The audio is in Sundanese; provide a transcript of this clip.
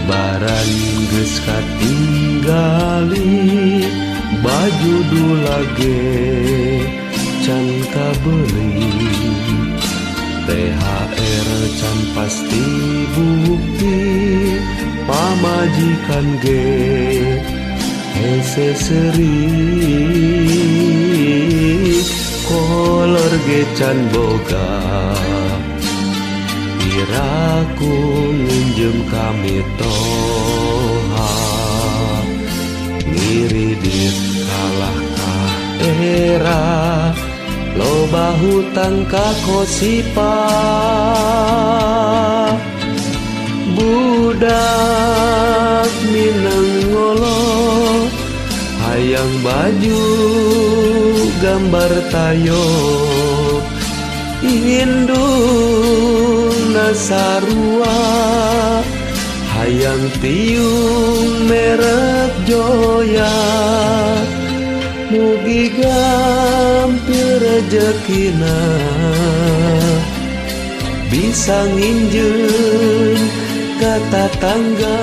Lebaran geus katinggali, baju dulage can kabeuli, THR can pasti bukti, pamajikan ge hese seri, kolor ge can boga, iraku nginjem kami toha, ngiridit kalah ka era, loba hutang ka kosipa, budak minang ngolo, hayang baju gambar tayo, indung nasarua, hayang tiung merek joya, mugi gampil rejekina, bisa nginjeun ka tatangga.